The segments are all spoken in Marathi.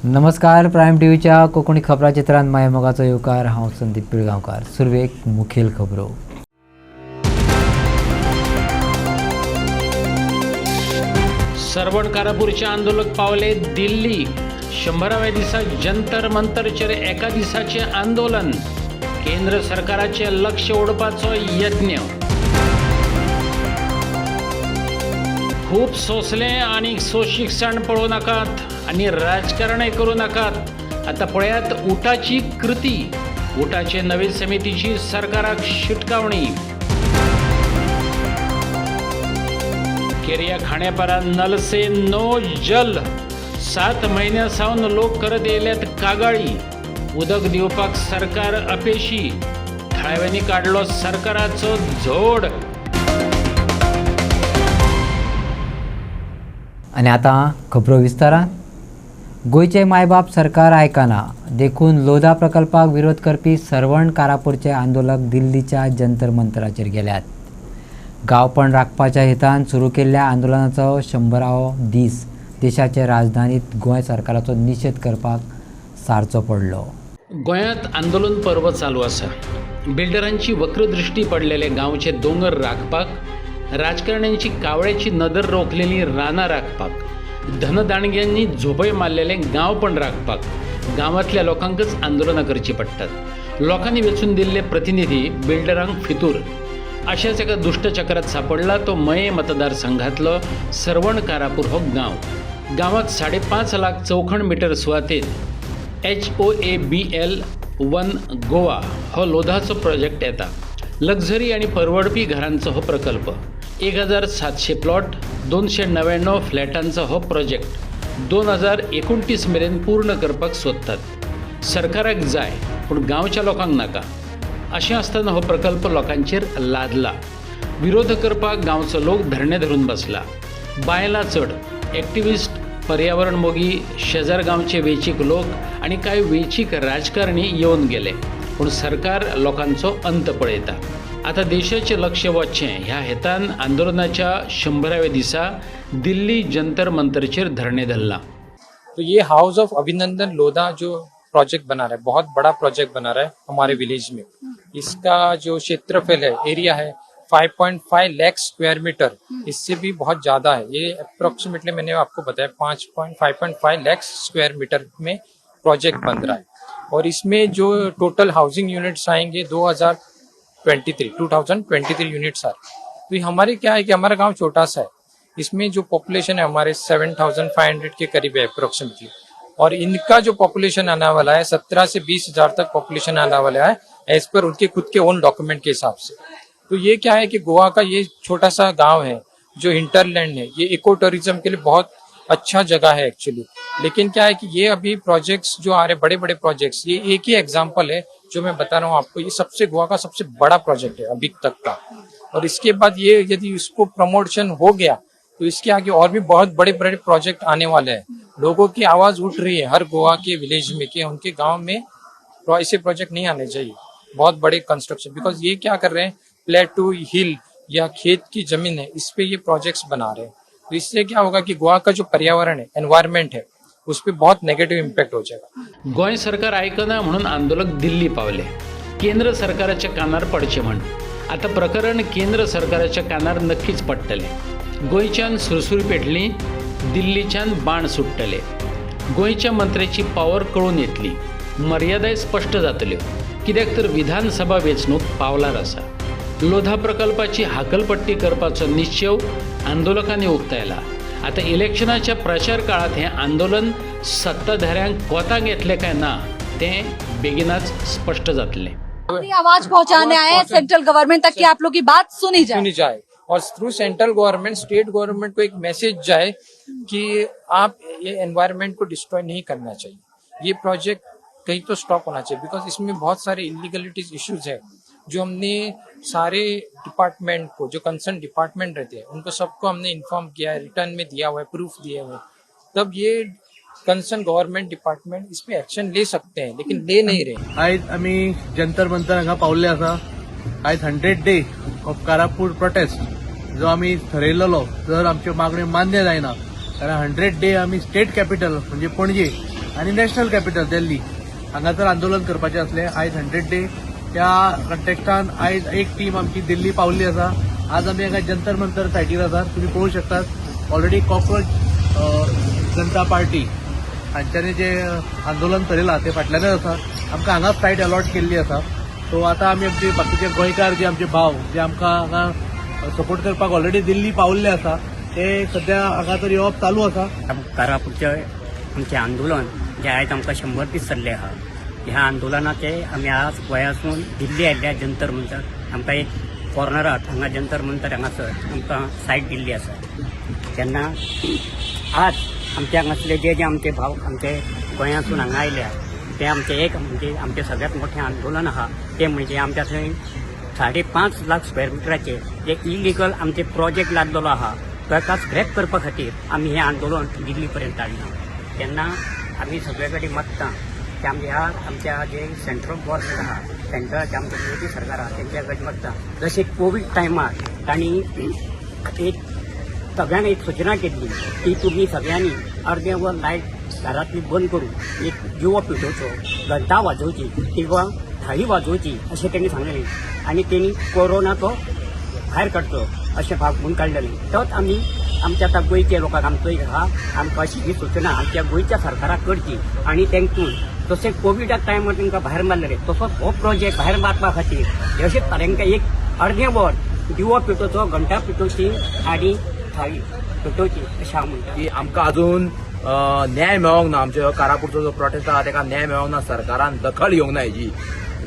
नमस्कार. प्राईम टीव्हीच्या कोकणी खबरा चित्रांत माय मोगाचो येवकार. हांव संदीप पिळगांवकार. सुरवेक मुखेल खबरो. सरवण कारापूरचे आंदोलक पावले दिल्ली. 100व्या दिसा जंतर मंतरचेर एका दिसाचे आंदोलन. केंद्र सरकाराचे लक्ष ओडपाचो यत्न. खूप सोसले आणि सोशिक्षण पळोवं नाकात आणि राजकारणय करूं नाकात. आता पळयात उटाची कृती. उटाचे नवे समितीची सरकाराक शिटकावणी. केरिया खाण्यापारा नल से नो जल. 7 महिन्या सावन लोक करत येयल्यात कागाळी. उदक दिवपाक सरकार अपेशी. थळाव्यांनी काढलो सरकाराचो झोड. आणि आता खबरो विस्तारान. गोयचे मायबाप सरकार आयकना देखून लोधा प्रकल्पाक विरोध करपी सरवण कारापूरचे आंदोलक दिल्लीच्या जंतर मंतराचेर गेल्यात. गांवपण राखपाच्या हेतान सुरू केल्ल्या आंदोलनाचो 100वो दीस देशाचे राजधानीत गोंय सरकाराचो निशेध करपाक सारचो पडलो. गोंयांत आंदोलन पर्व चालू आसा. बिल्डरांची वक्रदृष्टी पडलेले गांवचे दोंगर राखपाक, राजकारण्यांची कावळ्याची नदर रोखलेली रानां राखपाक, धनदाणग्यांनी झोपय मारलेले गांव पण राखपाक गांवांतल्या लोकांकच आंदोलनां करची पडटात. लोकांनी वेचून दिल्ले प्रतिनिधी बिल्डरांक फितूर. अशाच एका दुष्टचक्रात सापडला तो मये मतदारसंघातलो सरवण कारापूर हो गांव. गांवात 5.5 लाख चौखण मीटर सुवातेत HOABL 1 गोवा हो लोधाचो प्रोजेक्ट येता. लक्झरी आणि परवडपी घरांचो हो प्रकल्प. 1700 प्लॉट, 299 फ्लॅटांचो हो प्रोजेक्ट 2029 मेरेन पूर्ण करपाक सोदतात. सरकाराक जाय पूण गांवच्या लोकांक नाका. अशें आसतना हो प्रकल्प लोकांचेर लादला. विरोध करपाक गांवचो लोक धरणे धरून बसला. बायलां चड, एक्टिविस्ट, पर्यावरण मोगी, शेजार गांवचे वेंचीक लोक आणि कांय वेंचीक राजकारणी येवन गेले. पूण सरकार लोकांचो अंत पळयता. आता देशाचे लक्ष वचचें ह्या हेतान आंदोलनाच्या 100व्या दिसा दिल्ली जंतर मंतरचेर धरणे धरला. तो ये हाउस ऑफ अभिनंदन लोधा जो प्रोजेक्ट बना रहा है, बहुत बड़ा प्रोजेक्ट बना रहा है हमारे विलेज में. इसका जो क्षेत्रफल है, एरिया है 5.5 लाख स्क्वायर मीटर, इससे भी बहुत ज्यादा है. ये अप्रोक्सीमेटली मैंने आपको बताया 5.5 लाख स्क्वायर मीटर में प्रोजेक्ट बन रहा है. और इसमें जो टोटल हाउसिंग यूनिट्स आएंगे 2023 यूनिट्स आए. तो हमारे क्या है कि हमारा गांव छोटा सा है. इसमें जो पॉपुलेशन है हमारे 7,500 के करीब है अप्रोक्सीमेटली. और इनका जो पॉपुलेशन आने वाला है 17 से 20 हजार तक पॉपुलेशन आने वाला है एज पर उनके खुद के ओन डॉक्यूमेंट के हिसाब से. तो ये क्या है कि गोवा का ये छोटा सा गांव है जो हिंटरलैंड है, ये इको टूरिज्म के लिए बहुत अच्छा जगह है एक्चुअली. लेकिन क्या है कि ये अभी प्रोजेक्ट्स जो आ रहे बड़े बड़े प्रोजेक्ट्स, ये एक ही एग्जांपल है जो मैं बता रहा हूँ आपको. ये सबसे गोवा का सबसे बड़ा प्रोजेक्ट है अभी तक का. और इसके बाद ये यदि इसको प्रमोशन हो गया तो इसके आगे और भी बहुत बड़े बड़े प्रोजेक्ट आने वाले हैं. लोगों की आवाज उठ रही है हर गोवा के विलेज में कि उनके गांव में ऐसे प्रोजेक्ट नहीं आने चाहिए, बहुत बड़े कंस्ट्रक्शन. बिकॉज ये क्या कर रहे हैं, प्लेटू हिल या खेत की जमीन है इस पे ये प्रोजेक्ट्स बना रहे हैं. तो इससे क्या होगा कि गोवा का जो पर्यावरण है, एनवायरमेंट है, उस पर बहुत नेगेटिव इम्पॅक्ट हो जाएगा. गोंय सरकार ऐकना म्हणून आंदोलक दिल्ली पावले. केंद्र सरकाराच्या कानार पडचे म्हण. आता प्रकरण केंद्र सरकाराच्या कानार नक्कीच पडटले. गोंयच्यान सुरसुरी पेटली, दिल्लीच्यान बाण सुट्टले. गोंयच्या मंत्र्याची पावर कळून येतली. मर्यादाय स्पष्ट जातल्यो. कित्याक तर विधानसभा वेंचणूक पावलार आसा. लोधा प्रकल्पाची हाकलपट्टी करपाचो निश्चय आंदोलकांनी उक्तायला. आता इलेक्शनाच्या प्रचार काळात हे आंदोलन सत्ताधाऱ्यांक कोताक येतले काय ना तें बेगीनाच स्पष्ट जातले. आवाज पहुंचाने आए हैं सेंट्रल गवर्नमेंट तक कि आप लोग की बात सुनी जाए और through central government state government को एक मैसेज जाए कि आप ये एनवायरनमेंट को डिस्ट्रॉय नहीं करना चाहिए. ये प्रोजेक्ट कहीं तो स्टॉप होना चाहिए. बिकॉज इसमें बहुत सारे इलीगलिटीज इश्यूज है जो हमने सारे डिपार्टमेंट को, जो कंसर्न डिपार्टमेंट रहते हैं उनको सबको हमने इन्फॉर्म किया है, रिटर्न में दिया हुआ है, प्रूफ दिए हुए. तब ये कंसर्न गव्हर्नमेंट डिपार्टमेंट इस पे एक्शन ले सकते हैं लेकिन ले नहीं रहे. आयज आमी जंतर मंतर हांगा पावल्ले आसा. आयज 100 डे ऑफ कारापूर प्रोटेस्ट जो आमी थरयल्लो जर आमच्यो मागण्यो मान्य जायना जाल्यार 100 डे आमी स्टेट कॅपिटल म्हणजे पणजे आनी नॅशनल कॅपिटल दिल्ली हांगासर आंदोलन करपाचें असलें. आयज 100 डे त्या कॉन्टेक्स्टान आयज एक टीम आमची दिल्ली पावल्ली आसा. आज आमी हांगा जंतर मंतर सायटीर आसात. तुमी पळोवंक शकतात ऑलरेडी कॉक्रोच जनता पार्टी हांच्यांनी जे आंदोलन चलयलां ते फाटल्यानच आसा. आमकां हांगाच सायट अलॉट केल्ली आसा. सो आतां आमी आमचे बाकीचे गोंयकार जे आमचे भाव जे आमकां हांगा सपोर्ट करपाक ऑलरेडी दिल्ली पावल्ले आसा ते सध्या हांगा तर येवप चालू आसा. कारापूरचे आमचे आंदोलन जे आयज आमकां 100 दीस चल्ले आहा. ह्या आंदोलनाचे आमी आज गोंयासून दिल्ली आयिल्ल्या जंतर मंतर आमकां एक कॉर्नरात हांगा जंतर मंतर हांगासर आमकां सायट दिल्ली आसा. तेन्ना आज आमचे हांगासले जे जे आमचे भाव आमचे गोंयासून हांगा आयल्या ते आमचे एक म्हणजे आमचे सगळ्यात मोठे आंदोलन आहा ते म्हणजे आमच्या थंय 5.5 लाख स्क्वेअर मिटराचे जे इलिगल आमचे प्रोजेक्ट लागलेलो आहा ताका स्क्रॅप करपा खातीर आमी हें आंदोलन दिल्ली पर्यंत हाडलां. तेन्ना आमी सगळे कडेन मागता की आमच्या जे सेंट्रल गव्हर्मेंट आहा सेंट्रलचे आमचे मोदी सरकार आहा तेंच्या कडेन मागता जशें कोवीड टायमार तांणी एक सगळ्यांनी एक सूचना केल्ली की तुमी सगळ्यांनी अर्दें वर लायट घरांतली बंद करून एक दिवो पेटोवचो, घंटा वाजोवची किंवा थाळी वाजोवची अशें तेणी सांगलेलें आनी तेणी कोरोना तो भायर काडचो अशें भाग म्हणून काडलेलें. तोच आमी आमच्या आतां गोंयच्या लोकांक आमचो एक आहा आमकां अशी ही सूचना आमच्या गोंयच्या सरकाराक करची आनी तेंकून जशें कोविडा टायमार तांकां भायर मारलेले तसोच हो प्रोजेक्ट भायर मारपा खातीर अशेंच तांकां एक अर्दें वर दिवो पेटोवचो, घंटा पेटोवची आनी थाळी पेटोवची अशें हांव म्हणटा. की आमकां अजून न्याय मेळोंक ना. आमच्या कारापूरचो जो प्रोटेस्ट आहा ताका न्याय मेळोंक ना. सरकारान दखल घेवंक ना हेजी.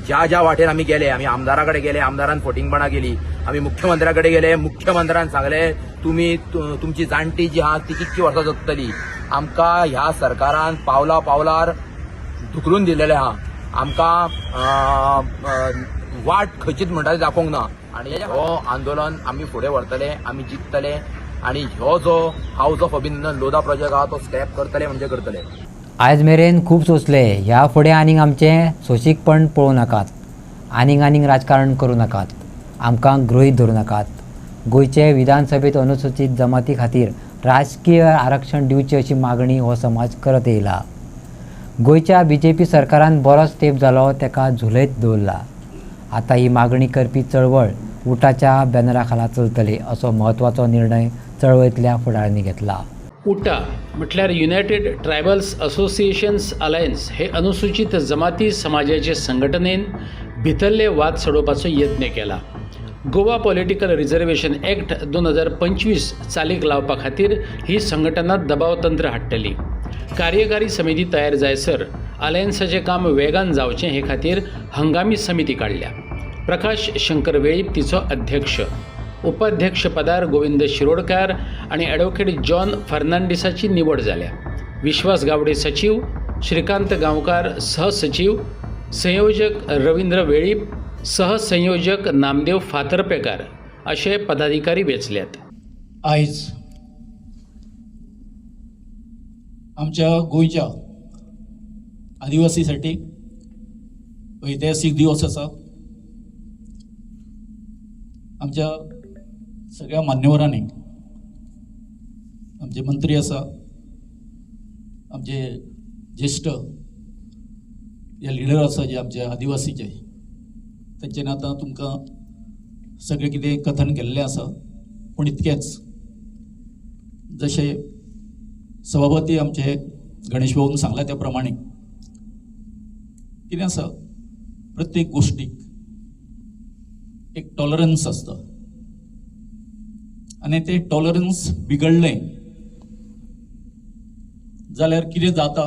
ज्या वाटेन आमी गेले, आमी आमदारा कडेन गेले, आमदारान फोटिंगपणां केली, आमी मुख्यमंत्र्या कडेन गेले, मुख्यमंत्र्यान सांगले तुमची जाणटी जी आहा ती कितकी वर्सां जगतली. आमकां ह्या सरकारान पावलार धुकलून दिलेले आहा. आमकां वाट खंयचीच म्हणटा ती दाखोवंक ना. आनी हो आंदोलन आमी फुडें व्हरतले, आमी जिखतले आनी हो जो हाऊस ऑफ अभिनंदन लोधा प्रोजेक्ट आहा तो स्क्रॅप करतले म्हणजे करतले. आयज मेरेन खूब सोंसले. ह्या फुडें आनीक आमचें सोंशीकपण पळोवं नाकात. आनीक राजकारण करूं नाकात. आमकां गृहीत धरूं नाकात. गोंयचे विधानसभेत अनुसूचित जमाती खातीर राजकीय आरक्षण दिवचें अशी मागणी हो समाज करत येयला. गोंयच्या BJP सरकारान बरोच तेंप जालो ताका झुलयत दवरला. आतां ही मागणी करपी चळवळ उटाच्या बॅनरा खाला चलतली असो म्हत्वाचो निर्णय चळवळींतल्या फुडाऱ्यांनी घेतला. उटा म्हटल्यार युनायटेड ट्रायबल्स असोसिएशन्स अलायन्स हे अनुसूचित जमाती समाजाचे संघटनेन भितरले वाद सोडोवपाचो यत्न केला. गोवा पॉलिटिकल रिझर्वेशन ॲक्ट 2025 चालीक लावपा खातीर ही संघटना दबाव तंत्र हाडटली. कार्यकारी समिती तयार जायसर अलायन्साचें काम वेगान जावचें हे खातीर हंगामी समिती काडल्या. प्रकाश शंकर वेळीप तिचो अध्यक्ष. उपाध्यक्ष पदार गोविंद शिरोडकार आणि ॲडव्होकेट जॉन फर्नांडिसाची निवड जाल्या. विश्वास गावडे सचिव, श्रीकांत गांवकार सहसचिव, संयोजक रवींद्र वेळीप, सहसंयोजक नामदेव फातर्पेकार असे पदाधिकारी वेचल्यात. आयज आमच्या गोंयच्या आदिवासीसाठी ऐतिहासीक दिवस आसा. आमच्या सगळ्या मान्यवरांनी, आमचे मंत्री आसा, आमचे ज्येष्ठ जे लिडर आसा जे आमचे आदिवासीचे तेंच्यानी आतां तुमकां सगळें कितें कथन केल्लें आसा. पूण इतकेंच जशें सभापती आमचे गणेश भाऊन सांगला त्या प्रमाणे कितें आसा प्रत्येक गोष्टीक एक टॉलरन्स आसता आनी तें टॉलरन्स बिगडलें जाल्यार कितें जाता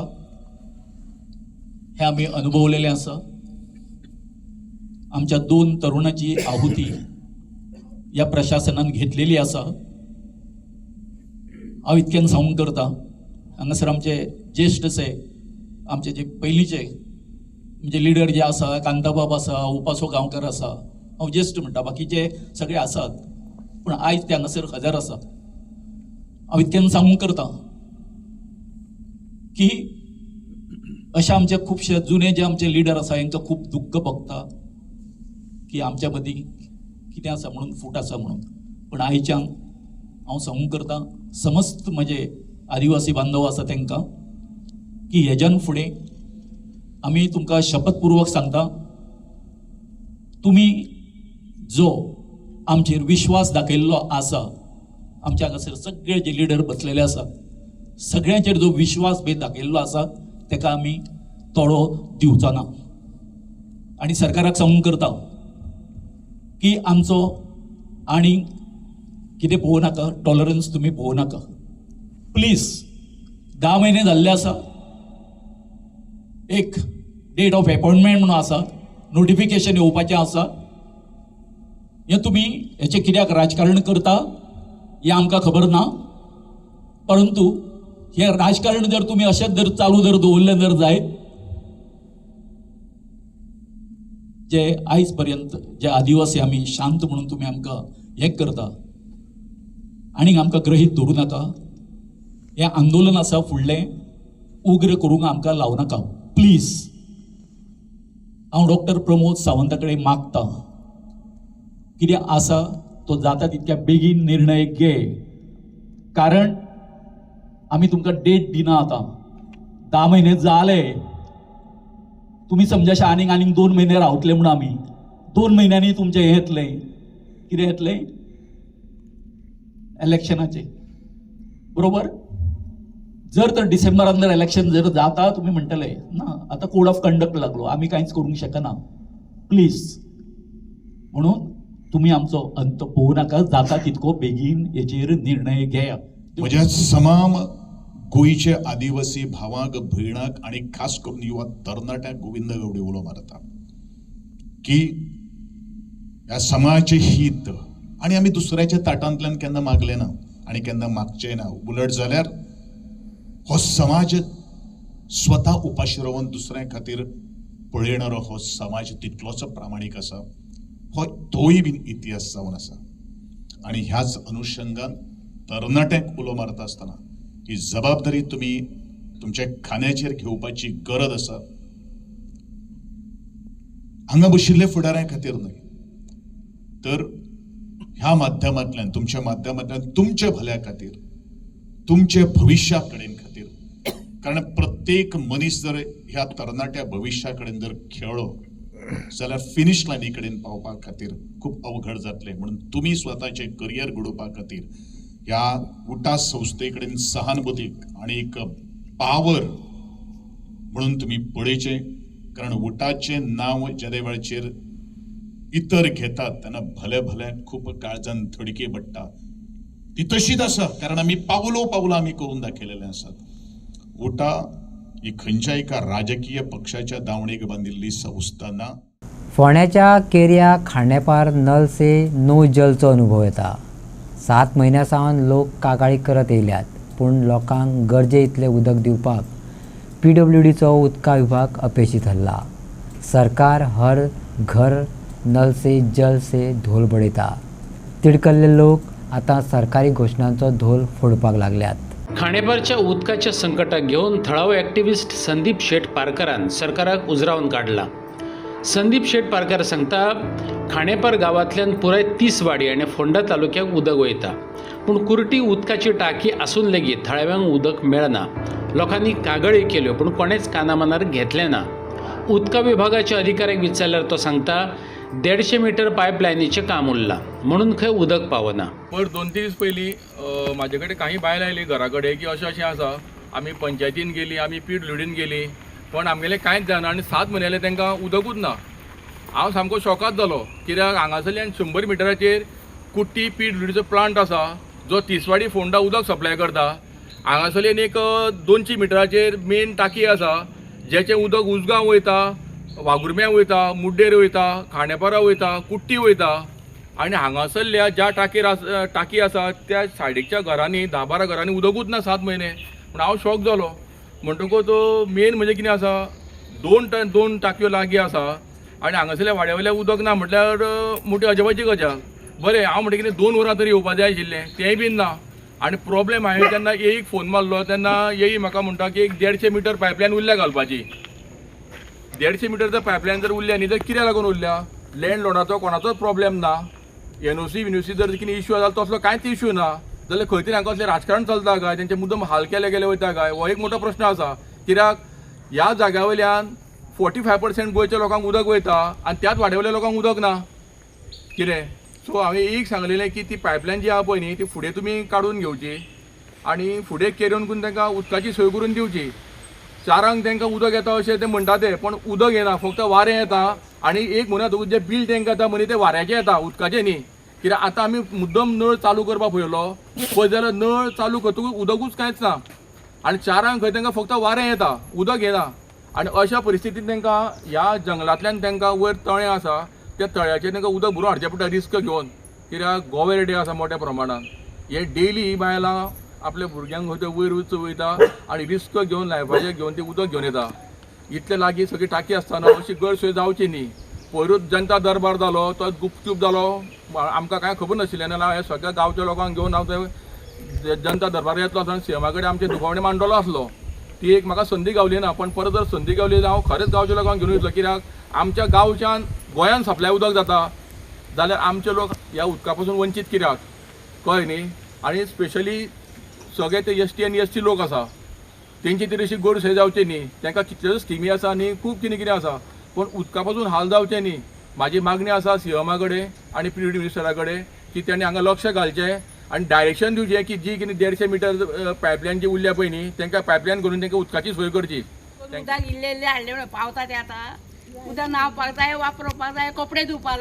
हें आमी अनुभवलेलें आसा. आमच्या 2 तरुणाची आहुती ह्या प्रशासनान घेतलेली आसा. हांव इतक्यान सांगूंक करता हांगासर आमचे ज्येश्ठ अशे आमचे जे पयलींचे म्हणजे लिडर जे आसा, कांताबाब आसा, उपासो गांवकार आसा, हांव ज्येश्ठ म्हणटा, बाकीचे सगळे आसात पूण आयज ते हांगासर हजर आसा. हांव इतक्यान सांगूंक करता की अशे आमचे खुबशे जुने जे आमचे लिडर आसा हांकां खूब दुख्ख भोगता की आमच्या मदीं कितें आसा म्हणून फूट आसा म्हणून. पूण आयच्यान हांव सांगूंक करता समस्त म्हजे आदिवासी बांधव आसा तांकां की हेज्यान फुडें आमी तुमकां शपथपूर्वक सांगता, तुमी जो आमचेर विश्वास दाखयल्लो आसा, आमच्या हांगासर सगळे जे लिडर बसलेले आसा, सगळ्यांचेर जो विश्वास बी दाखयल्लो आसा ताका आमी तोडो दिवचो ना. आनी सरकाराक सांगून करता की आमचो आनी कितें पळोवं नाका, टॉलरन्स तुमी पळोवं नाका. प्लीज 10 म्हयने जाल्ले आसा, एक डेट ऑफ अपॉइंटमेंट म्हणून आसा, नोटिफिकेशन येवपाचें आसा. हें तुमी हेचें कित्याक राजकारण करता हें आमकां खबर ना, परंतु हें राजकारण जर तुमी अशेंच जर चालू जर दवरलें जर जायत, जे आयज पर्यंत जे आदिवासी आमी शांत म्हणून तुमी आमकां हें करता, आनीक आमकां ग्रहीत धरूं नाका. हें आंदोलन आसा फुडलें उग्र करूंक आमकां लावं नाका प्लीज. हांव डॉक्टर प्रमोद सावंता कडेन मागतां, कितें आसा तो जाता तितक्या बेगीन निर्णय घे, कारण आमी तुमकां डेट दिना. आतां 10 म्हयने जाले, तुमी समजाशे आनीक 2 म्हयने रावतले म्हणून आमी 2 म्हयन्यांनी तुमचें हें येतलें, कितें येतलें, इलेक्शनाचें, बरोबर. जर तर डिसेंबरान जर इलेक्शन जर जाता, तुमी म्हणटले ना आतां कोड ऑफ कंडक्ट लागलो, आमी कांयच करूंक शकना. प्लीज, म्हणून तुमी आमचो अंत पळोवं नाका, जाता तितको बेगीन हेचेर निर्णय घेया. म्हज्या समाम गोंयचे आदिवासी भावांक भयणाक आनी खास करून युवा तरणाट्यांक गोविंद गावडे उलो मारता की ह्या समाजाचें हीत आनी आमी दुसऱ्याच्या ताटांतल्यान केन्ना मागले ना आनी केन्ना मागचेय ना. उलट जाल्यार हो समाज स्वता उपाशी रावन दुसऱ्या खातीर पळयणारो हो समाज तितलोच प्रामाणीक आसा. हो तोय बीन इतिहास जावन आसा. आनी ह्याच अनुशंगान तरणाट्यांक उलो मारता आसतना ही जबाबदारी तुम्ही तुमच्या खांद्याचेर घेवपाची गरज आसा. हांगा बशिल्ले फुडाऱ्यां खातीर न्हय, तर ह्या माध्यमांतल्यान तुमच्या माध्यमांतल्यान तुमच्या भल्या खातीर, तुमच्या भविष्या कडेन खातीर, कारण प्रत्येक मनीस जर ह्या तरणाट्या भविष्या कडेन जर खेळ्ळो जाल्यार फिनिश लायनी कडेन पावपा खातीर खूब अवघड जातलें. म्हणून तुमी स्वताचे करियर घडोवपा खातीर ह्या उटा संस्थे कडेन सहानुभूतीक आणि एक पावर म्हणून तुम्ही पळयचे. कारण उटाचें नांव ज्या वेळाचेर इतर घेतात तेन्ना भले भले खूब काळजान थडके पडटा. ती तशीच आसा, कारण आमी पावलो पावलां आमी करून दाखयलेले आसात. उटा ही खंयच्याय एका राजकीय पक्षाच्या दावणेक बांदिल्ली संस्था ना. फोंड्याच्या केऱ्या खांडेपार नल से नो जलचो अनुभव येता. 7 म्हयन्यां सावन लोक कागाळी करत येयल्यात, पूण लोकांक गरजे इतलें उदक दिवपाक PWDचो उदका विभाग अपेशी थारला. सरकार हर घर नल से जल से धोल बडयता. तिडकल्ले लोक आतां सरकारी घोशणांचो धोल फोडपाक लागल्यात. खांडेपारच्या उदकाच्या संकटाक घेवन थळावो एक्टिव्हिस्ट संदीप शेट पारकरान सरकाराक उजरावन काडला. संदीप शेट पारकर सांगता, खांडेपार गांवांतल्यान पुराय 30 वाडी आनी फोंडा तालुक्याक उदक वयता, पूण कुर्टी उदकाची टाकी आसून लेगीत थळाव्यांक उदक मेळना. लोकांनी कागाळी केल्यो पूण कोणेच कानामनार घेतलें ना. उदका विभागाच्या अधिकाऱ्याक विचारल्यार तो सांगता, 150 मीटर पायपलायनीचें काम उरलां म्हणून खंय उदक पावना. पर 2-3 दीस पयलीं म्हाजे कडेन काही बायल आयली घरा कडेन की अशें अशें आसा, आमी पंचायतीन गेली, आमी PWDन गेली, पण आमगेलें कांयच जायना आनी 7 म्हयने जाले तांकां उदकूच ना. हांव सामको शॉकाद जालो, कित्याक हांगासरल्यान 100 मिटराचेर कुट्टी PWDचो प्लांट आसा जो तिसवाडी फोंडा उदक सप्लाय करता. हांगासरल्यान एक 200 मिटराचेर मेन टाकी आसा जेचें उदक उसगांव वयता, वागुर्म्यां वयता, मुड्डेर वयता, खांडेपारा वयता, कुट्टी वयता. आनी हांगासरल्या ज्या टाकी आसा त्या सायडीकच्या घरांनी 10-12 घरांनी उदकूच ना 7 म्हयने. पूण हांव शॉक जालो. म्हणटकूच तो मेन म्हणजे कितें आसा, 2 टाकयो लागीं आसा आनी हांगासरल्या वाड्या वयल्या उदक ना म्हटल्यार मोठी अजापाची गजाल. बरें, हांव म्हणटा कितें 2 वरां तरी येवपा जाय आशिल्लें, तेंय बीन ना. आनी प्रॉब्लेम हांवें तेन्ना येईक फोन मारलो तेन्ना येई म्हाका म्हणटा की एक 150 मीटर पायपलायन उरल्या घालपाची. 150 मीटर जर पायपलायन जर उरल्या न्ही तर कित्याक लागून उरल्या? लँडलॉर्डाचो कोणाचोच प्रॉब्लेम ना. NOC जर कितें इश्यू आसा तसलो कांयच इश्यू ना जाल्यार खंय तरी हांगा असलें राजकारण चलता काय, तेंचे मुद्दम हाल केले गेले वयता काय, हो एक मोठो प्रश्न आसा. कित्याक ह्या जाग्या वयल्यान 45% गोंयच्या लोकांक उदक वयता आनी त्याच वाड्यावयल्या लोकांक उदक ना कितें. सो हांवें एक सांगलेलें की ती पायपलायन जी आहा पळय न्ही ती फुडें तुमी काडून घेवची आनी फुडें केरून करून तांकां उदकाची सोय करून दिवची. चारांक तांकां उदक येता अशें ते म्हणटा ते, पण उदक येना, फक्त वारें येता आनी एक म्हयन्या जें बील तांकां येता मनी तें वाऱ्याचें येता, उदकाचें न्ही. कित्याक आतां आमी मुद्दम नळ चालू करपाक पळयलो पळय जाल्यार नळ चालू करतकूच उदकूच कांयच ना आनी चारांक खंय तांकां फक्त वारें येता, उदक येना. आनी अशा परिस्थितींत तांकां ह्या जंगलांतल्यान तांकां वयर तळें आसा त्या तळ्याचेर तांकां उदक भरून हाडचें पडटा रिस्क घेवन. कित्याक गोवे रेडे आसा मोठ्या प्रमाणात. हे डेली बायलां आपल्या भुरग्यांक खंय वयर उच वयता आनी रिस्क घेवन लायफाचें घेवन ते उदक घेवन येता. इतले लागीं सगळी टाकी आसतना अशी गैरसोय जावची न्ही. पयरूच जनता दरबार जालो तो गुपचूप जालो, आमकां कांय खबर नाशिल्लें नाल्यार हे सगळ्या गांवच्या लोकांक घेवन हांव थंय जनता दरबार येतलो आसतना सीएमा कडेन आमचे दुखवणे मांडलो आसलो. ती एक म्हाका संदी गावली ना, पण परत जर संदी गावली जाल्यार हांव खरेंच गांवच्या लोकांक घेवन वयतलो. कित्याक आमच्या गांवच्यान गोंयान सप्लाय उदक जाता जाल्यार आमचे लोक ह्या उदका पासून वंचीत कित्याक कळ्ळें न्ही. आनी स्पेशली सगळे ते एसटी आनी एसटी लोक आसा तेंची तरी अशी गैरसोय जावची न्ही. तांकां कितल्योच स्किमी आसा आनी खूब कितें कितें आसा, पण उदका पासून हाल जावचे न्ही. म्हाजी मागणी आसा सीएमा कडेन आनी पीडब्ल्यूडी मिनिस्टरा कडेन की तेणी हांगा लक्ष घालचें आनी डायरेक्शन दिवचें की जी कितें 150 मिटर पायपलायन जी उरल्या पळय न्ही तांकां पायपलायन करून तांकां उदकाची सोय करची. उदक इल्ले इल्ले हाडले म्हणून पावता ते आतां उदक न्हावपाक जाय, वापरपाक जाय, कपडे धुवपाक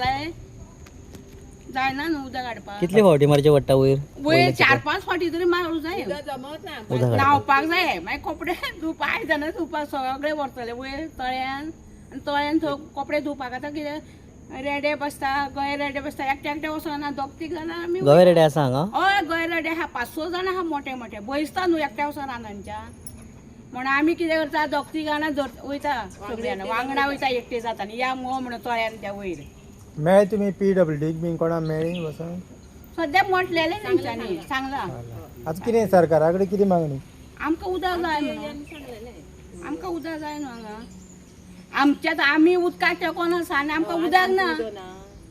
जायना न्हू उदक हाडपाक. कितले फावटी मारचे पडटा वयर 4-5 फावटी तरी मारूं जाय. न्हावपाक जाय, मागीर कपडे धुवपाक आयदनां धुवपाक सगळे व्हरतले वयर तळ्यान आनी तळ्यान कपडे धुवपाक आतां कितें रेडे बसता, गोंय रेडे बसता, एकटे वचना, 2-3 जाणां आमी. गोवे रेडे आसा हांगा? हय गोंय रेडे आहा, 5-6 जाणां आहा मोठे मोठे, बसता न्हू एकट्या वचून रानांच्या. म्हणून आमी कितें करता 2-3 जाणां वयता सगळीं जाणां वांगडा वयता एकटे जाता न्ही या मुगो म्हणून तळ्यान त्या वयर. मेळ्ळे तुमी पीडब्ल्यूडीक बीन कोणा मेळ्ळी वचून? सद्या म्हटलेलें तेंच्यांनी सांगलां. आतां कितें सरकारा कडेन कितें मागणी? आमकां उदक जाय म्हणून, आमकां उदक जाय न्हू हांगा. आमच्यात आमी उदकाक तेकोन आसा आनी आमकां उदक ना.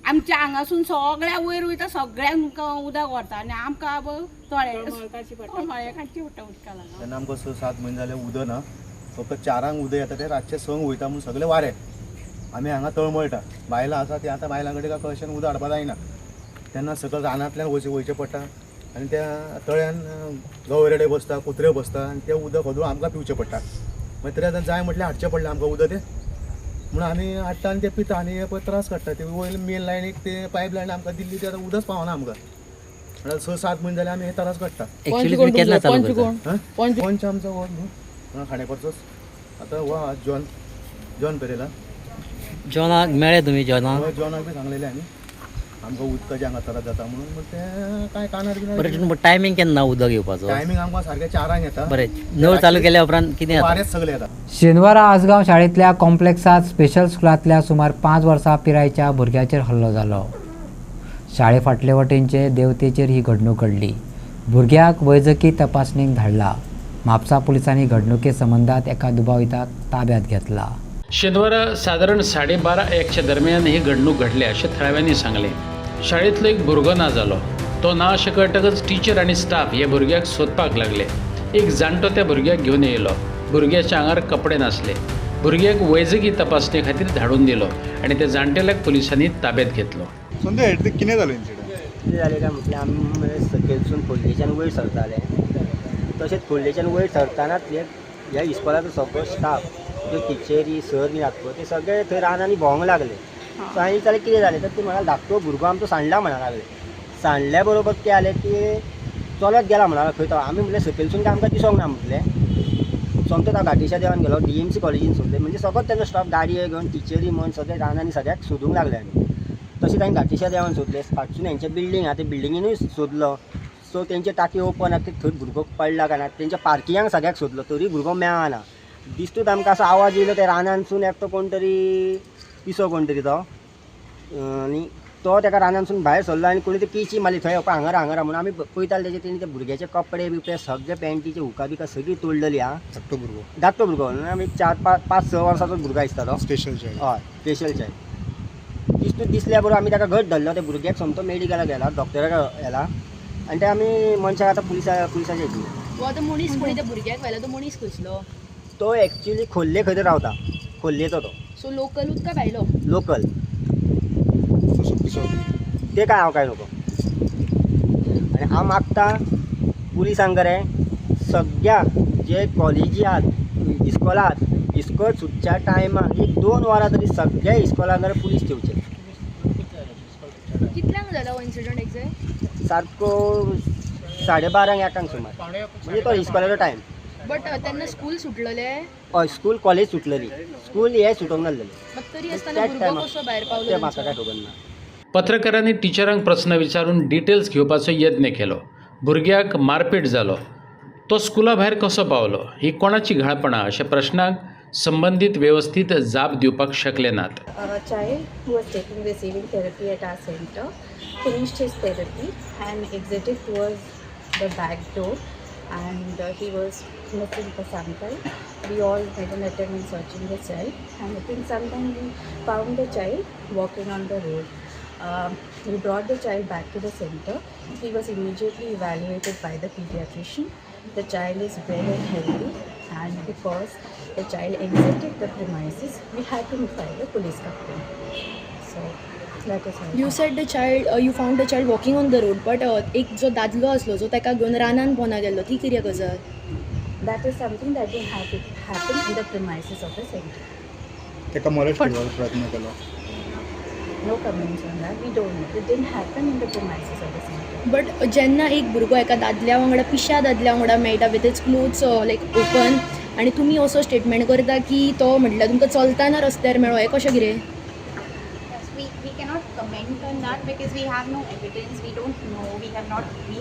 आमच्या हांगासून सगळ्या वयर वयता सगळ्यांक उदक व्हरता आनी आमकां अब तळे काडची पडटा उदका लागून. तेन्ना आमकां 6-7 म्हयने जाले उदक ना. फक्त 4 उदक येता ते रातचे 6 वयता म्हणून सगळे वारे. आमी हांगा तळमळटा, बायलां आसा ती आतां बायलां कडेन कशें उदक हाडपाक जायना. तेन्ना सकयल रानांतल्यान वयचें पडटा आनी त्या तळ्यान गवेरेडे बसता, कुत्रे बसता आनी तें उदक खोदून आमकां पिवचें पडटा. मागीर तरी आतां जाय म्हटल्यार हाडचें पडलें आमकां उदक तें म्हणून आमी हाडटा आनी तें पिता आनी पळय त्रास काडटा. ते वयर मेन लायनीक ते पायप लायन आमकां दिल्ली ते आतां उदक पावना आमकां. म्हळ्यार 6-7 म्हयने जाले आमी हे त्रास काडटा. पंच आमचो हो न्हू खांडेपारचोच आतां हो जॉन पेरेला. जॉनाक मेळ्ळे तुमी? जॉनाक बी सांगलेलें आनी आमकां उदकाचें हांगा त्रास जाता म्हणून तें कांय कानार बी. बरें टायमींग केन्ना उदक येवपाचो? टायमींग आमकां सारकें 4 येता. बरें नळ चालू केल्या उपरांत कितें वारेच सगळे येता. शेनवारा आसगांव शाळेंतल्या कॉम्प्लेक्सात स्पेशल स्कुलांतल्या सुमार 5 वर्सां पिरायेच्या भुरग्याचेर हल्लो जालो. शाळे फाटले वटेनचे देवतेचेर ही घडणूक घडली. भुरग्याक वैजकी तपासणीक धाडला. म्हापसा पुलिसांनी घडणुके संबंदात एका दुबाविताक ताब्यात घेतला. शेनवारा साधारण 12:30-1च्या दरम्यान ही घडणूक घडली अशें थळाव्यांनी सांगलें. शाळेंतलो एक भुरगो ना जालो. तो ना अशें कळटकच टीचर आनी स्टाफ हे भुरग्याक सोदपाक लागले. एक जाणटो त्या भुरग्याक घेवन येयलो. भुरग्याच्या आंगार कपडे नासले. भुरग्याक वैजकी तपासणे खातीर धाडून दिलो आनी त्या जाणटेल्याक पुलिसांनी ताब्यात घेतलो. कितें जालें इन्सिडंट? कितें जालें काय म्हटल्यार आमी सकयलसून खोल्लेच्यान वयर सरताले. तशेंच खोल्लेच्यान वयर सरतानाच ह्या इस्कॉलाचो सगळो स्टाफ ज्यो टिचरी सर बी आसता ते सगळे थंय रानांनी भोंवंक लागले. सो हांवें विचारलें कितें जालें तर ते म्हणाले धाकटो भुरगो आमचो सांडला म्हणा लागले. सांडल्या बरोबर ते जालें ते चलत गेला म्हणा खंय तो. आमी म्हणलें सकयलसून काय आमकां दिसोंक ना म्हटलें. सोमतो हांव घाटीच्या देवान गेलो DMC कॉलेजीन सोदलें. म्हणजे सगळोच तेन्ना स्टाफ गाडये घेवन टिचरी म्हण सगळे रानांनी सगळ्याक सोदूंक लागले आमी. तशेंच हांवें घाटीच्या देवान सोदलें. फाटसून हेंचें बिल्डींग आहा ते बिल्डिंगीनूय सोदलो. सो तेंचे टाकी ओपन आहा थंय भुरगो पडला काय ना. तेंच्या पार्किंगाक सगळ्याक सोदलो तरी भुरगो मेळना. दिसतूच आमकां असो आवाज येयलो ते रानांसून एकटो कोण तरी पिसो कोण तरी तो आनी तो ताका रानांसून भायर सरलो आनी कोणी ती पिची मारली थंय हांगारा म्हणून आमी पळयताले तेजे तेणी ते भुरग्याचे कपडे बिपडे सगळे पॅन्टीचे हुका बिका सगळी तोडलेली आहा. धाकटो भुरगो आमी 4-5-6 वर्साचो भुरगो दिसता तो. स्पेशल चायल्ड दिसतूच दिसल्या बरोबर आमी ताका घट धरलो. त्या भुरग्याक सोमतो मेडिकलाक गेला, डॉक्टराक गेला आनी ते आमी मनशाक आतां पुलिसाचे दिले. तो मनीस कोणी त्या भुरग्याक व्हेलो तो मनीस कसलो? तो ॲक्च्युली खोल्ले खंय रावता, खोल्लेचो तो सो लोकलूच का भायलो? लोकल. ते काय हांव काय नको. आनी हांव मागता पुलिसांक रे सगळ्या जे कॉलेजी आहात, इस्कॉला आहात, इस्कॉल सुटच्या टायमार 1-2 वरां तरी सगळ्या इस्कॉलांक पुलीस ठेवचे. कितल्यांक जाला हो इन्सिडंट एक्झॅक्ट? सारको 12:30-1 सुमार, म्हणजे तो इस्कॉलाचो टायम. बट तेन्ना स्कूल सुटलेले? हय, स्कूल कॉलेज सुटलेली, स्कूल हे सुटोंक नासलेलें. बट तरी आसतना भुरगो कसो भायर पावलो? ते म्हाका काय खबर ना. पत्रकारांनी टिचरांक प्रस्न विचारून डिटेल्स घेवपाचो यत्न केलो. भुरग्याक मारपीट जालो, तो स्कुला भायर कसो पावलो, ही कोणाची घाळपणां अशा प्रश्नांक संबंधीत व्यवस्थित जाप दिवपाक शकले नात. Child who was receiving therapy at our center finished his therapy and exited towards the back door, and he was missing for some time. We all made an attempt in searching the child, and within some time we found the child walking on the road. We brought the child back to the center. He was immediately evaluated by the pediatrician. The child is well and healthy, and because the child exited the premises, we had to file a police complaint. So that is how. You said the child, you found the child walking on the road, but एक जो दादलो असलो जो ताका घेवन रानान पोना गेल्लो, ती कित्याक गजाल? That is something that didn't have to happen in the premises of the center. ताका मोलेस्ट करपाचो प्रयत्न केलो. No comments on that. We don't know. It didn't happen in the premises of the center. But जेन्ना एक भुरगो एका दादल्या वांगडा पिश्या दादल्या वांगडा मेळटा with its clothes like open, आनी तुमी असो स्टेटमेंट करता की तो म्हटल्यार तुमकां चलताना रस्त्यार मेळ्ळो, हें कशें कितें? We cannot comment on that because we have no evidence. We don't know. We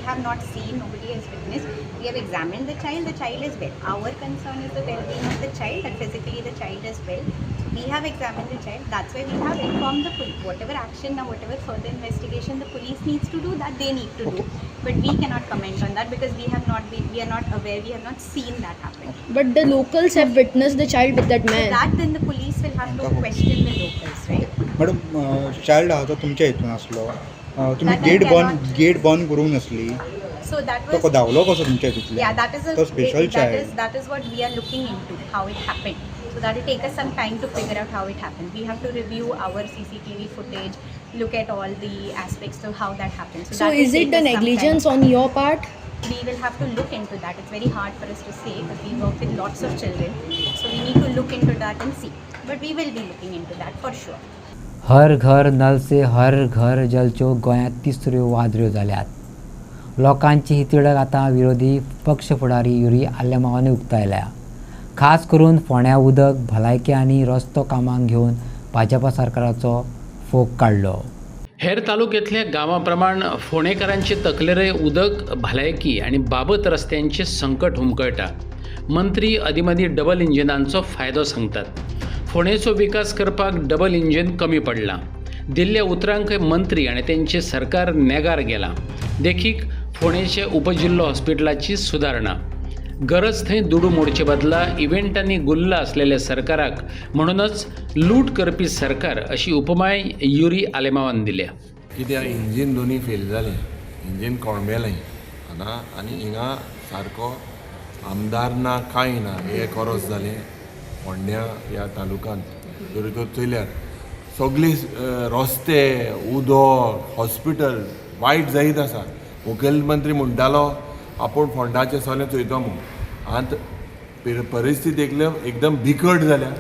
have not seen. Nobody has witnessed. We have examined the child is well. Our concern is the well-being of the child, that physically the child is well. We have examined the child. That's why we have informed the police. Whatever action or whatever further investigation the police needs to do, that they need to do. But we cannot comment on that because we are not aware. We have not seen that happen. But the locals have witnessed the child with that man. So that then the police will have to question the locals, right? Madam, child आहा तो तुमच्या हितून आसलो, तुम्ही गेट बंद करूंक नासली, So that तो was. धांवलो कसो तुमच्या हितूंतल्यान? Yeah, that is a तो special child. that is what we are looking into, how it happened. So that will take us some time to figure out how it happened. We have to review our CCTV footage, look at all the aspects of how that happened. So that will is take it the us some negligence time. on your part? We will have to look into that. It's very hard for us to say because we work with lots of children. So we need to look into that and see. But we will be looking into that for sure. हर घर नल से हर घर जलच्यो गोंयांत तिसऱ्यो वादळ्यो जाल्यात. लोकांची ही तिडक आतां विरोधी पक्ष फुडारी युरी आल्लेमावांनी उक्तायल्या. खास करून फोंड्या उदक, भलायकी आनी रस्तो कामांक घेवन भाजपा सरकाराचो फोग काडलो. हेर तालुक्यांतल्या गांवां प्रमाण फोंडेकारांचे तकलेरे उदक, भलायकी आनी बाबत रस्त्यांचे संकट हुमकळटा. मंत्री अदीमदीं डबल इंजिनांचो फायदो सांगतात. फोंडेचो विकास करपाक डबल इंजिन कमी पडलां. दिल्ल्या उतरांक मंत्री आनी तेंचे सरकार नेगार गेलां. देखीक फोंडेचे उपजिल्लो हॉस्पिटलाची सुदारणा. गरज थंय दुडू मोडचे बदला इव्हेंटांनी गुल्ल असलेल्या सरकाराक म्हणूनच लूट करपी सरकार अशी उपमाय युरी आलेमावान दिल्या. कित्याक इंजीन दोनी फेल जालें, इंजीन कोळमेलें हांगा, आनी हिंगा सारको आमदार ना कांय ना, हे कोरोस जालें फोंड्या ह्या तालुक्यांत. जर तर चयल्यार सगळे रस्ते, उदक, हॉस्पिटल वायट जायत आसा. मुखेलमंत्री म्हणटालो आपूण फोंडाचें सगळें चोयता म्हूण, आतां परिस्थिती एकदम बिकट जाल्या.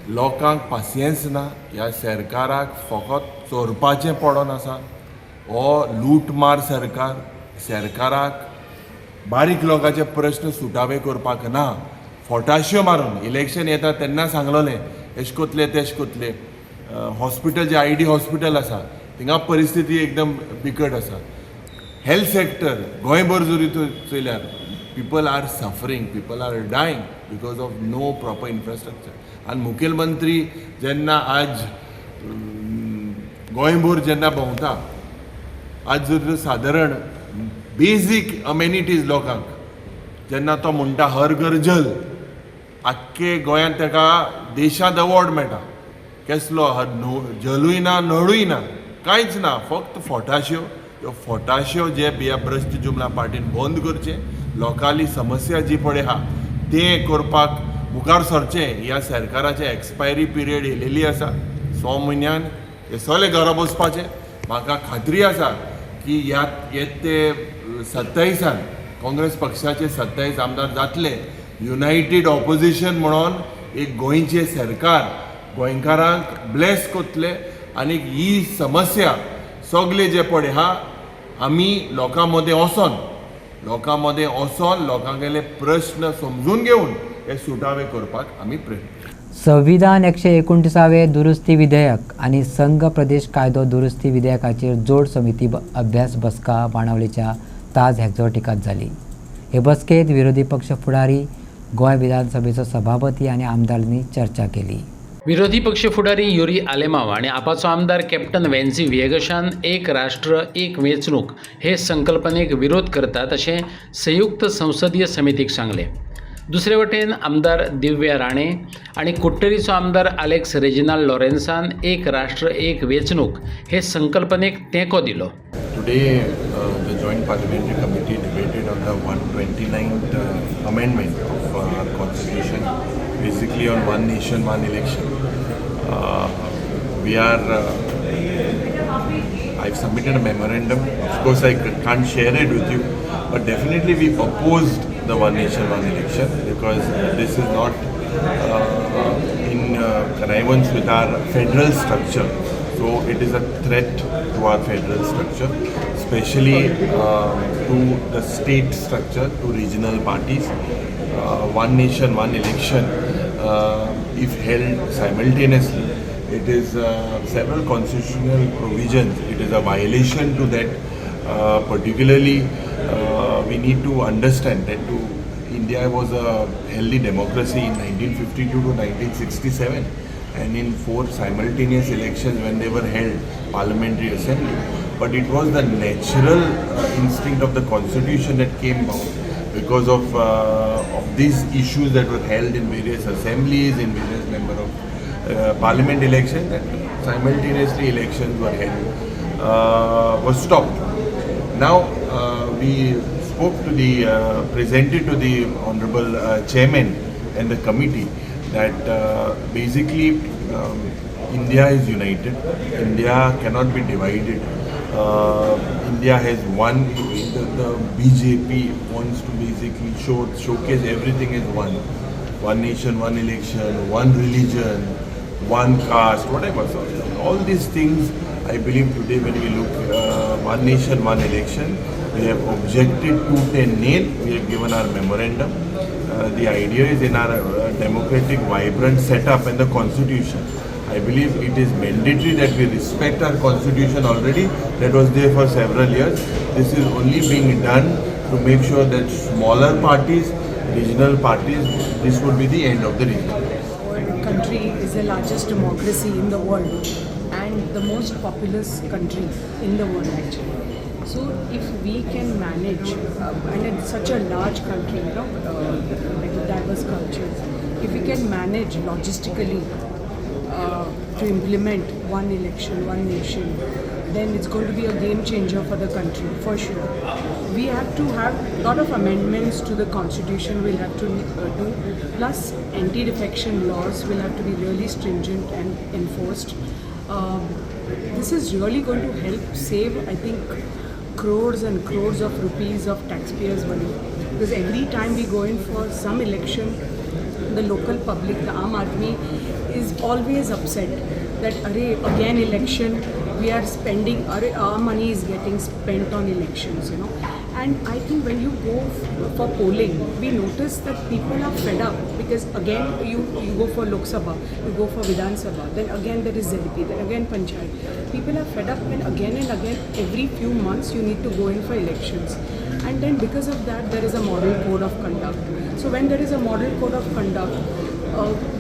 लोकांक पासियेंस ना. ह्या सरकाराक फकत चोरपाचें पडोन आसा. हो लूटमार सरकाराक बारीक लोकांचे प्रश्न सुटावे करपाक ना. फोटाश्यो मारून इलेक्शन येता तेन्ना सांगलोलें एश कोतले तेश कोतले. हॉस्पिटल जे ID हॉस्पिटल आसा थिंगा परिस्थिती एकदम बिकट आसा. हेल्थ सेक्टर गोंयभर जरी चयल्यार people are suffering, people are dying because of no proper infrastructure. आनी मुखेलमंत्री जेन्ना आज गोंयभर जेन्ना भोंवता, आज जर सादारण बेजीक अमेनिटीज लोकांक जेन्ना तो म्हणटा हर घर जल, आख्खे गोंयांत ताका देशांत अवॉर्ड मेळटा. कसलो जलूय ना, नळूय ना, कांयच ना, फक्त फोटाश्यो. ह्यो फोटाश्यो जे ह्या भ्रश्ट जुमला पार्टीन बंद करचे. लोकांली समस्या जी पळय आहा तें करपाक मुखार सरचे ह्या सरकाराचे एक्सपायरी पिरियड येयलेली आसा 6 म्हयन्यान हे सगळे घरा बसपाचे. म्हाका खात्री आसा की ते 27 काँग्रेस पक्षाचे 27 आमदार जातले. युनायटेड ऑपोजिशन म्हणून एक गोंयचे सरकार गोंयकारांक ब्लेस करतले आनी ही समस्या सगळे जे पळय आमी लोकां मदें वचोन लोकांगेले प्रश्न समजून घेवन हे सुटावे करपाक आमी प्रयत्न. संविधान 129 दुरुस्ती विधेयक आणि संघ प्रदेश कायदो दुरुस्ती विधेयकाचेर जोड समिती अभ्यास बसका बाणावलेच्या ताज एक्झॉटिकात जाली. हे बसकेत विरोधी पक्ष फुडारी, गोंय विधानसभेचो सभापती आणि आमदारांनी चर्चा केली. विरोधी पक्ष फुडारी युरी आलेमाव आणि आपाचो आमदार कॅप्टन वेन्सी विएगशान एक राष्ट्र एक वेंचणूक हे संकल्पनेक विरोध करतात अशें संयुक्त संसदीय समितीक सांगले. दुसरे वटेन आमदार दिव्या राणे आणि कुट्टरीचो आमदार आलेक्स रेजिनाल्ड लॉरेन्सान एक राष्ट्र एक वेंचणूक हे संकल्पनेक तेंको दिलो. Today, the Joint Parliamentary Committee debated on the 129th amendment of our Constitution, basically on one nation, one election. I've submitted a memorandum. Of course, I can't share it with you, but definitely we opposed the one nation, one election because this is not in connivance with our federal structure. So it is a threat to our federal structure, especially to the state structure, to regional parties. One nation, one election, if held simultaneously, it is several constitutional provisions. It is a violation to that. Particularly, we need to understand that India was a healthy democracy in 1952 to 1967. And in 4 simultaneous elections when they were held, parliamentary assembly. But it was the natural instinct of the constitution that came about because of these issues that were held in various assemblies, in various member of parliament elections, that simultaneously elections were held, was stopped. Now we spoke to presented to the Honorable Chairman and the committee that basically India is united. India cannot be divided. India has one. The BJP wants to basically showcase everything as one. One nation, one election, one religion, one caste, whatever. So all these things, I believe today when we look one nation, one election, we have objected to and nail. We have given our memorandum. The idea is in our democratic, vibrant setup and the constitution. I believe it is mandatory that we respect our constitution already. That was there for several years. This is only being done to make sure that smaller parties, regional parties, this would be the end of the region. Our country is the largest democracy in the world and the most populous country in the world actually. So if we can manage, and it's such a large country, like diverse cultures, if we can manage logistically to implement one election, one nation, then it's going to be a game changer for the country, for sure. We have to have a lot of amendments to the constitution we'll have to do, plus anti-defection laws will have to be really stringent and enforced. This is really going to help save, I think, crores and crores of rupees of taxpayers' money. Because every time we go in for some election, the local public, the Aam Aadmi, is always upset that again election, we are spending, our money is getting spent on elections, And I think when you go for polling, we notice that people are fed up because again you go for Lok Sabha, you go for Vidhan Sabha, then again there is ZLP, then again Panchayat. People are fed up when again and again every few months you need to go in for elections. And then because of that there is a model code of conduct. So when there is a model code of conduct,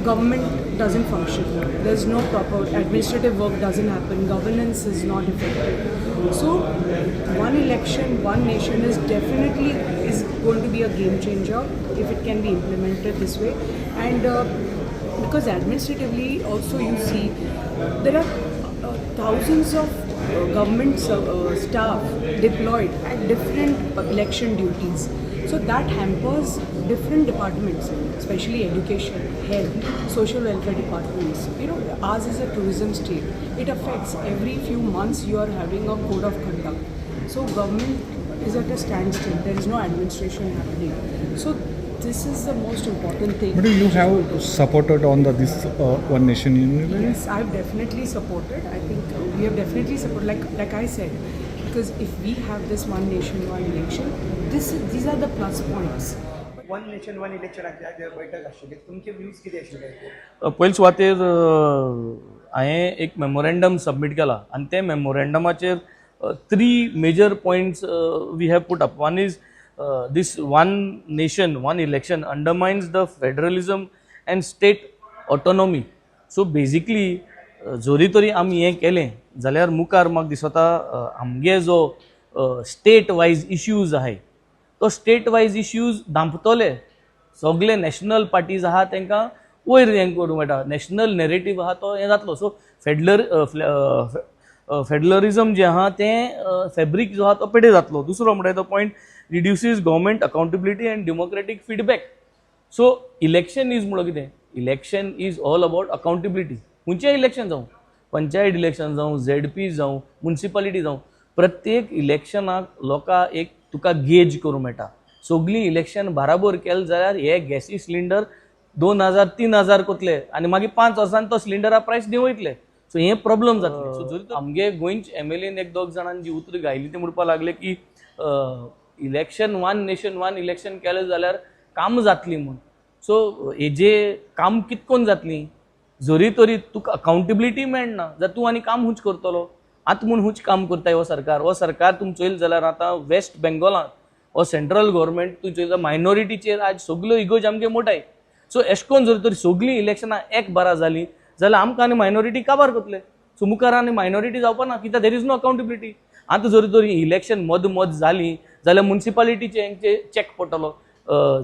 government doesn't function. There's no proper administrative work doesn't happen. Governance is not effective. So one election, one nation is definitely going to be a game changer if it can be implemented this way. And because administratively also you see there are thousands of government staff deployed at different election duties. So that hampers different departments, especially education, health, social welfare departments. You know, ours is a tourism state. It affects every few months you are having a code of conduct. So government is at a standstill. There is no administration happening. So this is the most important thing. But you have supported on this One Nation Union? Yes, I've definitely supported. I think we have definitely supported. Like I said, because if we have this One Nation One Election, these are the plus points. One Nation One Election बैठक आशिल्ली तुमचे व्ह्यूज कितें आशिल्ले? पयले सुवातेर हांवें एक मेमोरेंडम सबमीट केला आनी ते मेमोरेंडमाचेर 3 major points we have put up. One is this one nation one election undermines the federalism and state autonomy. So basically जोरी तरी आमी हें केलें जाल्यार मुखार म्हाका दिसता आमगे जो स्टेट वायज इश्यूज आहाय तो स्टेट वायज इश्यूज दांपतले. सगळे नॅशनल पार्टीज आहा तांकां वयर हें करूंक मेळटा. नॅशनल नॅरेटीव आहा तो हें जातलो. सो फेडरलिझम जें आहा तें फॅब्रीक जो आहा तो पेडे जातलो. दुसरो म्हणटा तो point reduces government accountability and democratic feedback. So election is म्हणून कितें? Election is all about accountability. खंयचें इलेक्शन जावं, पंचायत इलेक्शन जावं, ZP जावं, म्युनिसिपालिटी जावं, प्रत्येक इलेक्शनाक लोकांक एक तुका गेज करूं मेळटा. सगळीं इलेक्शन बराबर केलें जाल्यार हे गॅसी सिलिंडर 2000-3000 कोतले आनी मागीर 5 वर्सांनी तो सिलिंडरा प्रायस देंवयतले. सो हे प्रॉब्लेम जातले. सो जरी आमगे गोंयचे MLAन एक दोग जाणांनी जी उतर घायली ते म्हणपाक लागले की election one nation one election केलें जाल्यार काम जातली म्हूण. सो हेजे काम कितकोन जातली? जरी तरी तुका अकाउंटेबिलिटी मेळना जाल्यार तूं आनी काम हुंच करतलो. आतां म्हूण हुंच काम करताय हो सरकार तुमी चोयलें जाल्यार आतां वेस्ट बेंगॉलांत हो सेंट्रल गव्हर्मेंट तूं चोयता मायनॉरिटीचेर आज सगल्यो इगोज आमगे मोठाय. सो एशे कोन्न जरी तरी सगळीं इलेक्शनां एक बारा जालीं जाल्यार आमकां आनी मायनॉरिटी काबार करतले. सो मुखार आनी मायनॉरिटी जावपा ना कित्याक देर इज नो अकाउंटेबिलिटी. आतां जरी तरी इलेक्शन मद जालीं जाल्यार म्युनिसिपालिटीचे हेंचे चॅक पडटलो,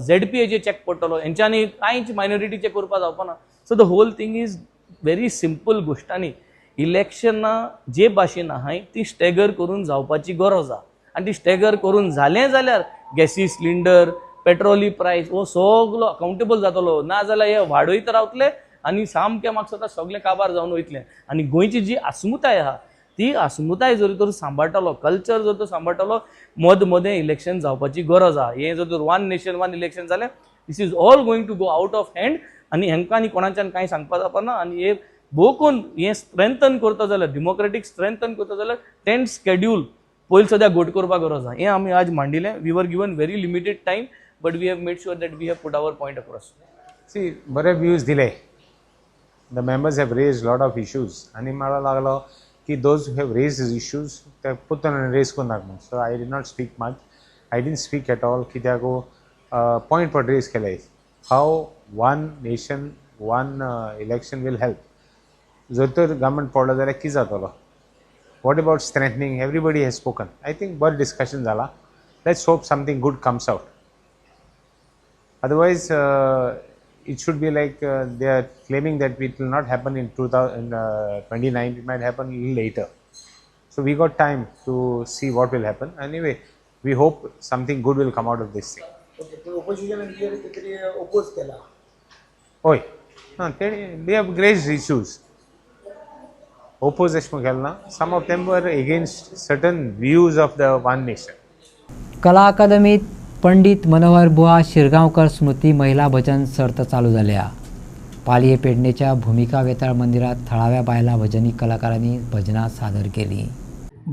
ZPAचे चॅक पडटलो, हेंच्यांनी कांयच मायनॉरिटीचे करपा जावपा ना. So the whole thing is very simple गोश्टांनी इलेक्शनां जे भाशेन आहाय ती स्टॅगर करून जावपाची गरज आहा. आनी ती स्टॅगर करून जालें जाल्यार गॅसी सिलिंडर, पेट्रोली प्रायस हो सगळो अकाउंटेबल जातलो. ना जाल्यार हे वाडयत रावतले आनी सामकें म्हाका दिसता सगळें काबार जावन वयतलें. आनी गोंयची जी अस्मिताय आहा ती अस्मिताय जरी तर सांबाळटलो, कल्चर जर तर सांबाळटलो, मदें इलेक्शन जावपाची गरज आहा. हें जर तर वन नेशन वन इलेक्शन जालें this is all going to go out of hand आनी हेंकां आनी कोणाच्यान कांय सांगपा जावपाना. आनी हे भोवून हें स्ट्रेंथन करता जाल्यार डेमोक्रेटीक स्ट्रेंथन करता जाल्यार 10th schedule पयलीं सद्या घोट करपाक गरज आहा. हें आमी आज मांडिलें. We were given very limited time but we have made sure that we have put our point across. सी बरे व्ह्यूज दिले. The members have raise lot of issues आनी म्हाका लागलो की those who have raise this issues ते पोतान रेज करनाक म्हणून. So I did not speak much. I didn't speak at all कित्याक पॉयंट पट रेज केले हाव one nation one election will help. जर तर गव्हर्मेंट पडलो जाल्यार कितें जातलो? What about strengthening? Everybody has spoken. I think बरें डिस्कशन जाला. Let's hope something good comes out. Otherwise it should be like they are claiming that it will not happen in 2029. It might happen a little later. So we got time to see what will happen. Anyway, we hope something good will come out of this thing. Okay, the opposition and leader oppose kela. Oi, no, they have raised issues. Opposition kelna. Some of them were against certain views of the one nation. कला अकादमीत पंडित मनोहर बुवा शिरगांवकर स्मृती महिला भजन सर्त चालू झाल्या. पालये पेडणेच्या भूमिका वेताळ मंदिरात थळाव्या बायला भजनी कलाकारांनी भजनां सादर केली.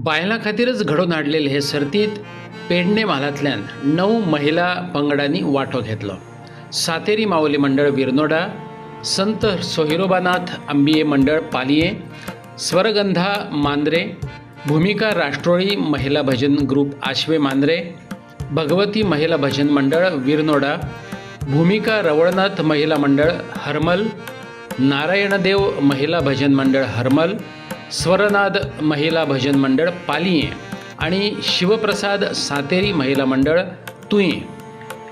बायलां खातीरच घडोवन हाडलेले हे सर्तीत पेडणे म्हालांतल्यान 9 महिला पंगडांनी वांटो घेतलो. सातेरी माऊली मंडळ विरनोडा, संत सोहिरोबानाथ अंबिये मंडळ पालये, स्वरगंधा मांद्रे, भूमिका राष्ट्रोळी महिला भजन ग्रुप आशवे मांद्रे, भगवती महिला भजन मंडळ विरनोडा, भूमिका रवळनाथ महिला मंडळ हरमल, नारायणदेव महिला भजन मंडळ हरमल, स्वरनाद महिला भजन मंडळ पालिये आणि शिवप्रसाद सातेरी महिला मंडळ तुये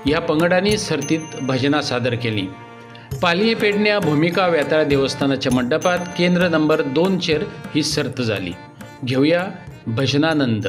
ह्या पंगडांनी सर्तीत भजनां सादर केली. पालये पेडण्या भूमिका वेताळ देवस्थानाच्या मंडपात केंद्र नंबर 2 चेर ही सर्त जाली. घेऊया भजनानंद.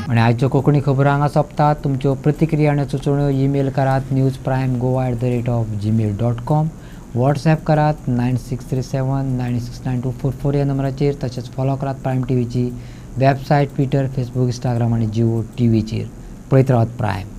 आणि आजच्यो कोंकणी खबरो हांगा सोंपतात. तुमच्यो प्रतिक्रिया आनी सुचोवण्यो ईमेल करात newsprimegoa@gmail.com. व्हॉट्सॲप करात 9637969244 ह्या नंबराचेर. तशेंच फॉलो करात प्रायम टीव्हीची वेबसायट, ट्विटर, फेसबूक, इंस्टाग्राम आनी जिओ टीव्हीचेर. पळयत रावत प्रायम.